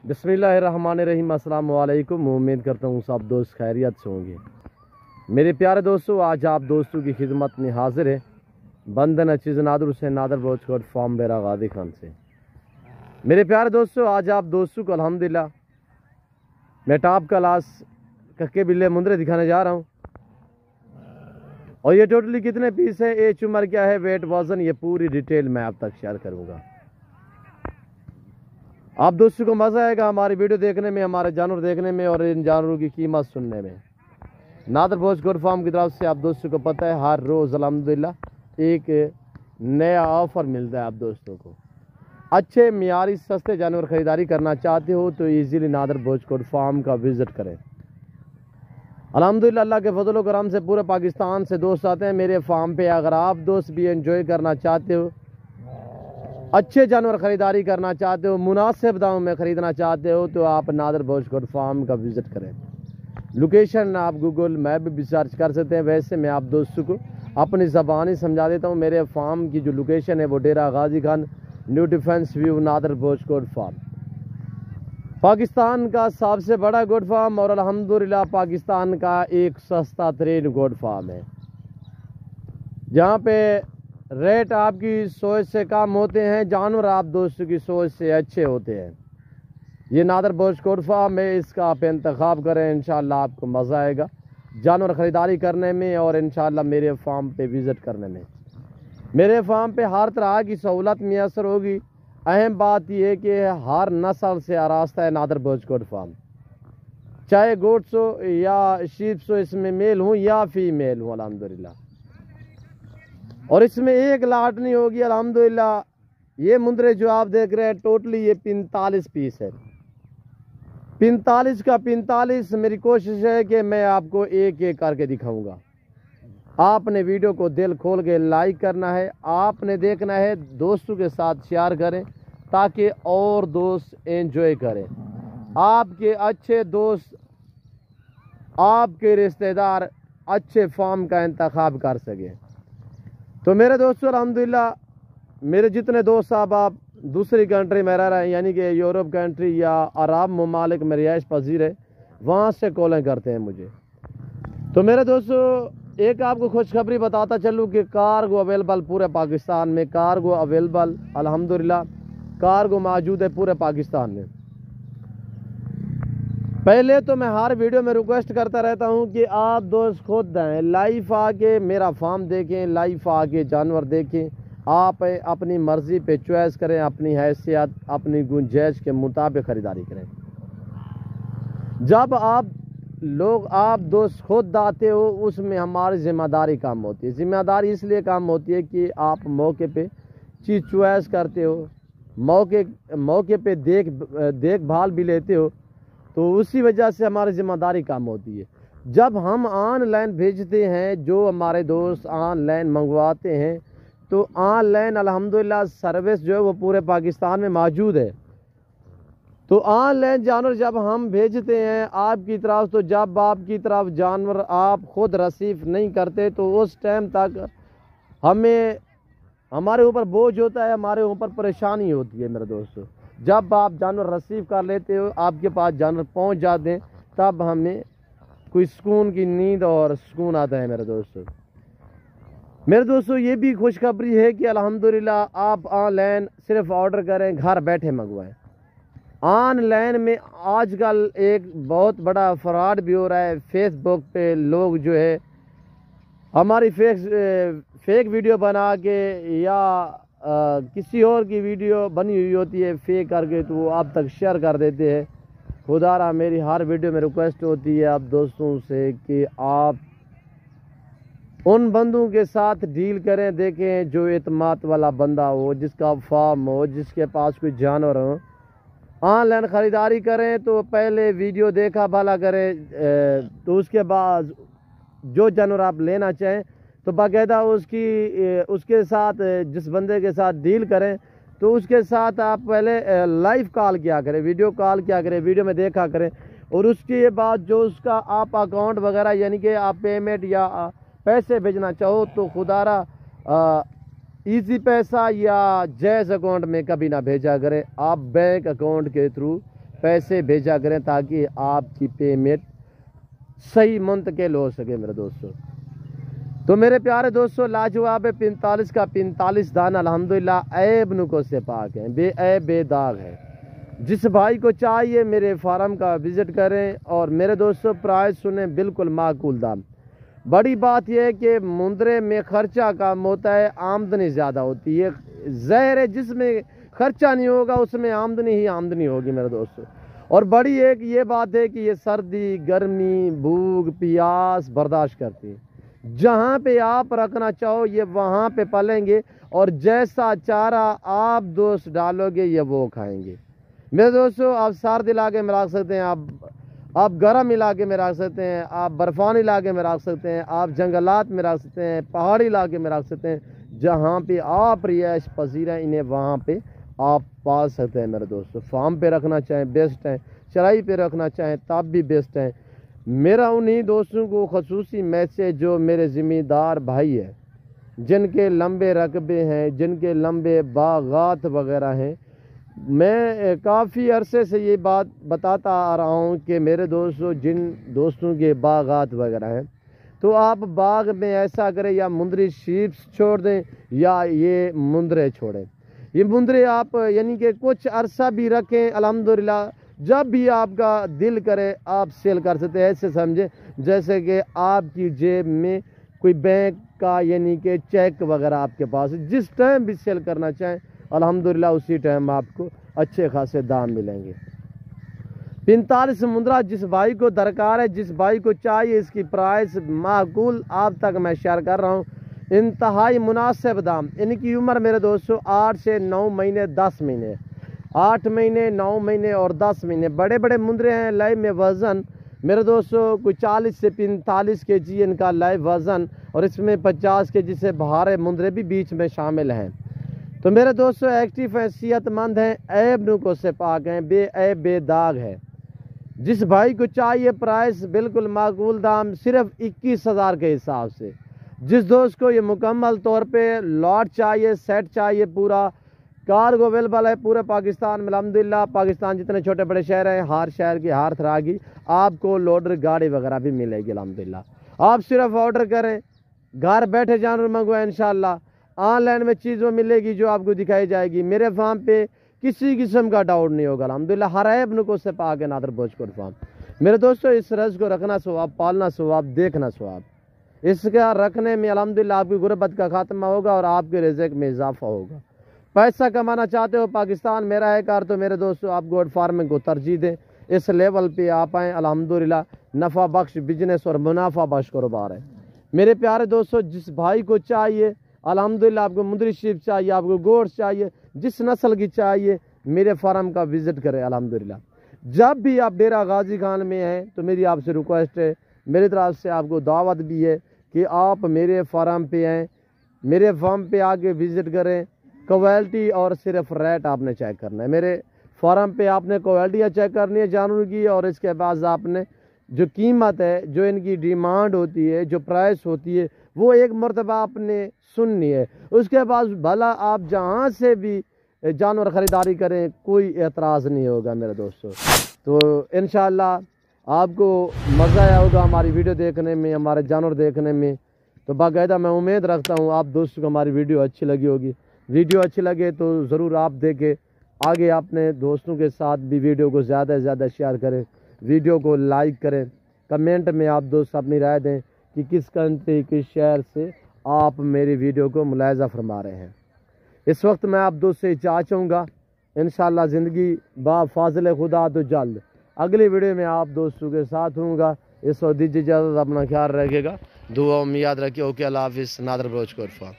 बिस्मिल्लाहिर्रहमानिर्रहीम। अस्सलाम वालेकुम। उम्मीद करता हूँ सब दोस्त खैरियत से होंगे। मेरे प्यारे दोस्तों, आज आप दोस्तों की खिदमत में हाजिर है बंदन चीज़ नादर हुसैन नादर बोचकोट फॉर्म बेरा गादी खान से। मेरे प्यारे दोस्तों, आज आप दोस्तों को अल्हम्दुलिल्लाह मैं टॉप क्लास कक्के बिल्ले मुंदरे दिखाने जा रहा हूँ। और ये टोटली कितने पीस है, एज उम्र क्या है, वेट वजन, ये पूरी डिटेल मैं आप तक शेयर करूँगा। आप दोस्तों को मज़ा आएगा हमारी वीडियो देखने में, हमारे जानवर देखने में और इन जानवरों की कीमत सुनने में। नादर बोचकोट फार्म की तरफ से आप दोस्तों को पता है हर रोज़ अल्हम्दुलिल्लाह एक नया ऑफ़र मिलता है। आप दोस्तों को अच्छे मियारी सस्ते जानवर ख़रीदारी करना चाहते हो तो इजीली नादर बोचकोट फार्म का विज़िट करें। अल्हम्दुलिल्लाह अल्लाह के फजल व करम से पूरे पाकिस्तान से दोस्त आते हैं मेरे फार्म पे। अगर आप दोस्त भी एंजॉय करना चाहते हो, अच्छे जानवर ख़रीदारी करना चाहते हो, मुनासिब दामों में ख़रीदना चाहते हो तो आप नादर बोचकोट फार्म का विज़िट करें। लोकेशन आप गूगल मैप भी सर्च कर सकते हैं। वैसे मैं आप दोस्तों को अपनी ज़बानी समझा देता हूँ। मेरे फार्म की जो लोकेशन है वो Dera Ghazi Khan, new defence view, नादर बोचकोट फार्म, पाकिस्तान का सबसे बड़ा गोट फार्म और अल्हम्दुलिल्लाह पाकिस्तान का एक सस्ता तरीन गोट फार्म है, जहाँ पे रेट आपकी सोच से कम होते हैं, जानवर आप दोस्तों की सोच से अच्छे होते हैं। ये नादर बोचकोट फार्म है, इसका आप इंतखाब करें, इंशाल्लाह आपको मज़ा आएगा जानवर ख़रीदारी करने में और इंशाल्लाह मेरे फार्म पे विज़िट करने में। मेरे फार्म पे हर तरह की सहूलत मैसर होगी। अहम बात यह है कि हर नस्ल से आरास्ता है नादर बोचकोट फार्म, चाहे गोट्स हो या शीप्स हो, इसमें मेल हूँ या फीमेल हूँ अल्हम्दुलिल्लाह। और इसमें एक लाट नहीं होगी अल्हम्दुलिल्लाह। ये मुंदरे जो आप देख रहे हैं टोटली ये 45 पीस है, 45 का 45। मेरी कोशिश है कि मैं आपको एक एक करके दिखाऊंगा। आपने वीडियो को दिल खोल के लाइक करना है, आपने देखना है, दोस्तों के साथ शेयर करें ताकि और दोस्त एंजॉय करें, आपके अच्छे दोस्त, आपके रिश्तेदार अच्छे फार्म का इंतखाब कर सकें। तो मेरे दोस्तों अल्हम्दुलिल्लाह मेरे जितने दोस्त साहब आप दूसरी कंट्री में रह रहे हैं, यानी कि यूरोप कंट्री या अरब ममालिक में रिहाइश पजीर है, वहाँ से कॉलें करते हैं मुझे। तो मेरे दोस्तों एक आपको खुशखबरी बताता चलूँ कि कार्गो अवेलेबल पूरे पाकिस्तान में, कार्गो अवेलेबल अल्हम्दुलिल्लाह कार्गो मौजूद है पूरे पाकिस्तान में। पहले तो मैं हर वीडियो में रिक्वेस्ट करता रहता हूं कि आप दोस्त खुद आएँ, लाइव आके मेरा फार्म देखें, लाइव आके जानवर देखें, आप अपनी मर्ज़ी पे चॉइस करें, अपनी हैसियत अपनी गुंजाइश के मुताबिक ख़रीदारी करें। जब आप दोस्त खुद आते हो उसमें हमारी ज़िम्मेदारी कम होती है। ज़िम्मेदारी इसलिए कम होती है कि आप मौके पे चीज़ चॉइस करते हो, मौके पे देखभाल भी लेते हो, तो उसी वजह से हमारी ज़िम्मेदारी कम होती है। जब हम ऑनलाइन भेजते हैं, जो हमारे दोस्त ऑनलाइन मंगवाते हैं, तो ऑनलाइन अल्हम्दुलिल्लाह सर्विस जो है वो पूरे पाकिस्तान में मौजूद है। तो ऑनलाइन जानवर जब हम भेजते हैं आपकी तरफ, तो जब आपकी तरफ जानवर आप ख़ुद रसीव नहीं करते तो उस टाइम तक हमारे ऊपर बोझ होता है, हमारे ऊपर परेशानी होती है। मेरे दोस्तों जब आप जानवर रसीव कर लेते हो, आपके पास जानवर पहुंच जाते हैं, तब हमें कोई सुकून की नींद और सुकून आता है। मेरे दोस्तों ये भी खुशखबरी है कि अल्हम्दुलिल्लाह आप ऑनलाइन सिर्फ ऑर्डर करें, घर बैठे मंगवाएं। ऑनलाइन में आजकल एक बहुत बड़ा फ्रॉड भी हो रहा है। फेसबुक पे लोग जो है हमारी फेक वीडियो बना के या किसी और की वीडियो बनी हुई होती है फेक करके, तो वो आप तक शेयर कर देते हैं। खुदारा मेरी हर वीडियो में रिक्वेस्ट होती है आप दोस्तों से कि आप उन बंदों के साथ डील करें, देखें जो एतमाद वाला बंदा हो, जिसका फार्म हो, जिसके पास कोई जानवर हो। ऑनलाइन ख़रीदारी करें तो पहले वीडियो देखा भला करें, तो उसके बाद जो जानवर आप लेना चाहें तो बाकायदा उसके साथ जिस बंदे के साथ डील करें तो उसके साथ आप पहले लाइव कॉल किया करें, वीडियो कॉल किया करें, वीडियो में देखा करें। और उसके बाद जो उसका आप अकाउंट वगैरह यानी कि आप पेमेंट या पैसे भेजना चाहो तो खुदारा इजी पैसा या जैज़ अकाउंट में कभी ना भेजा करें। आप बैंक अकाउंट के थ्रू پیسے بھیجا کریں تاکہ آپ کی پیمنٹ صحیح منتقل ہو سکے میرے دوستو۔ تو میرے پیارے دوستو، لاجواب 45 کا 45 دانہ الحمدللہ عیب نکو سے پاک ہیں، بے عیب بے داغ ہے۔ جس بھائی کو چاہیے میرے فارم کا وزٹ کریں، اور میرے دوستو پرائز سنیں بالکل معقول دام۔ بڑی بات یہ ہے کہ مندرے میں خرچہ کم ہوتا ہے، آمدنی زیادہ ہوتی ہے۔ ظاہر ہے جس میں خرچہ نہیں ہوگا اس میں آمدنی ہی آمدنی ہوگی میرے دوستو۔ اور بڑی ایک یہ بات ہے کہ یہ سردی، گرمی، بھوک، پیاس برداشت کرتی ہے۔ جہاں پہ آپ رکھنا چاہو یہ وہاں پہ پلیں گے، اور جیسا چارہ آپ دوست ڈالو گے یہ وہ کھائیں گے میرے دوستو۔ آپ سرد علاقے میں رکھ سکتے ہیں، آپ گرم علاقے میں رکھ سکتے ہیں، آپ برفانی علاقے میں رکھ سکتے ہیں، آپ جنگلات میں رکھ سکتے ہیں، پہاڑی علاقے میں رکھ سکتے ہیں۔ جہاں پہ آپ رہائش پذیر ہیں انہیں وہاں پہ آپ پال سکتے ہیں میرے دوستو۔ فارم پہ رکھنا چاہیں بیسٹ ہیں، چرائی پہ رکھنا چاہیں تب بھی بیسٹ ہیں۔ میرا انہی دوستوں کو خصوصی میسیج جو میرے ذمہ دار بھائی ہیں، جن کے لمبے رقبے ہیں، جن کے لمبے باغات وغیرہ ہیں، میں کافی عرصے سے یہ بات بتاتا آ رہا ہوں کہ میرے دوستوں، جن دوستوں کے باغات وغیرہ ہیں تو آپ باغ میں ایسا کریں یا مندری شیپس چھوڑ دیں یا یہ مندرے چھوڑیں۔ یہ مندرے آپ یعنی کہ کچھ عرصہ بھی رکھیں، الحمدللہ جب بھی آپ کا دل کرے آپ سیل کر سکتے ہیں۔ ایسے سمجھیں جیسے کہ آپ کی جیب میں کوئی بینک کا یعنی کہ چیک وغیرہ آپ کے پاس، جس ٹائم بھی سیل کرنا چاہیں الحمدللہ اسی ٹائم آپ کو اچھے خاصے دام ملیں گے۔ 45 مندرہ جس بھائی کو درکار ہے، جس بھائی کو چاہیے، اس کی پرائس معقول آپ تک میں شیئر کر رہا ہوں، انتہائی مناسب دام۔ ان کی عمر میرے دوستو 8 سے 9 مہینے 10 مہینے، 8 مہینے 9 مہینے اور 10 مہینے۔ بڑے بڑے مندرے ہیں، لائف میں وزن میرے دوستو کوئی 40 سے 45 کے جی ان کا لائف وزن، اور اس میں 50 کے جی سے بھارے مندرے بھی بیچ میں شامل ہیں۔ تو میرے دوستو ایکٹیو ہیں، صحت مند ہیں، عیب نکو سے پاک ہیں، بے عیب بے داغ ہے۔ جس بھائی کو چاہیے پرائس بالکل معقول دام، صرف 21,000 کے حساب سے۔ جس دوست کو یہ مکمل طور پہ لاٹ چاہیے، سیٹ چاہیے، پورا کارگو اویلیبل ہے پورے پاکستان میں الحمدللہ۔ پاکستان جتنے چھوٹے بڑے شہر ہیں، ہر شہر کی ہر طرح کی آپ کو لوڈر گاڑی وغیرہ بھی ملے گی الحمدللہ۔ آپ صرف آرڈر کریں، گھر بیٹھے جانور منگوائیں، انشاءاللہ آن لائن میں چیزوں ملے گی جو آپ کو دکھائی جائے گی۔ میرے فارم پہ کسی قسم کا ڈاؤٹ نہیں ہوگا الحمدللہ، ہر عیب نکو سے پاک ہے نادر بوجھ فارم۔ میرے دوستو اس رز کو رکھنا ثواب، پالنا ثواب، دیکھنا ثواب۔ اس کا رکھنے میں الحمدللہ آپ کی غربت کا خاتمہ ہوگا اور آپ کے رزق میں اضافہ ہوگا۔ پیسہ کمانا چاہتے ہو پاکستان میرا ہے کار، تو میرے دوستو آپ گوڈ فارمنگ کو ترجیح دیں، اس لیول پہ آپ آئیں، الحمدللہ نفع بخش بزنس اور منافع بخش کاروبار ہے۔ میرے پیارے دوستو جس بھائی کو چاہیے الحمدللہ، آپ کو مندری شیپ چاہیے، آپ کو گوشت چاہیے، جس نسل کی چاہیے میرے فارم کا وزٹ کریں الحمدللہ۔ جب بھی آپ ڈیرہ غازی خان میں ہیں تو میری آپ سے ریکویسٹ ہے، میری طرف سے آپ کو دعوت بھی ہے کہ آپ میرے فارم پہ آئیں، میرے فارم پہ آ کے وزٹ کریں۔ کوالٹی اور صرف ریٹ آپ نے چیک کرنا ہے۔ میرے فارم پہ آپ نے کوالٹیاں چیک کرنی ہے جانور کی، اور اس کے بعد آپ نے جو قیمت ہے، جو ان کی ڈیمانڈ ہوتی ہے، جو پرائس ہوتی ہے، وہ ایک مرتبہ آپ نے سننی ہے۔ اس کے بعد بھلا آپ جہاں سے بھی جانور خریداری کریں کوئی اعتراض نہیں ہوگا میرے دوستو۔ تو انشاءاللہ آپ کو مزہ آیا ہوگا ہماری ویڈیو دیکھنے میں، ہمارے جانور دیکھنے میں۔ تو باقاعدہ میں امید رکھتا ہوں آپ دوستوں کو ہماری ویڈیو اچھی لگی ہوگی۔ ویڈیو اچھی لگے تو ضرور آپ دیکھیں، آگے اپنے دوستوں کے ساتھ بھی ویڈیو کو زیادہ سے زیادہ شیئر کریں، ویڈیو کو لائک کریں، کمنٹ میں آپ دوست اپنی رائے دیں کہ کس کنٹری کس شہر سے آپ میری ویڈیو کو ملاحظہ فرما رہے ہیں۔ اس وقت میں آپ دوست سے اجازت چاہوں گا، انشاءاللہ زندگی با فاضل خدا تو جلد اگلی ویڈیو میں آپ دوستوں کے ساتھ ہوں گا۔ اس وقت دیجیے اجازت، اپنا خیال رکھے گا، دعاؤں میں یاد رکھیے۔ اوکے، اللہ حافظ، نادر بلوچ کو عرفان۔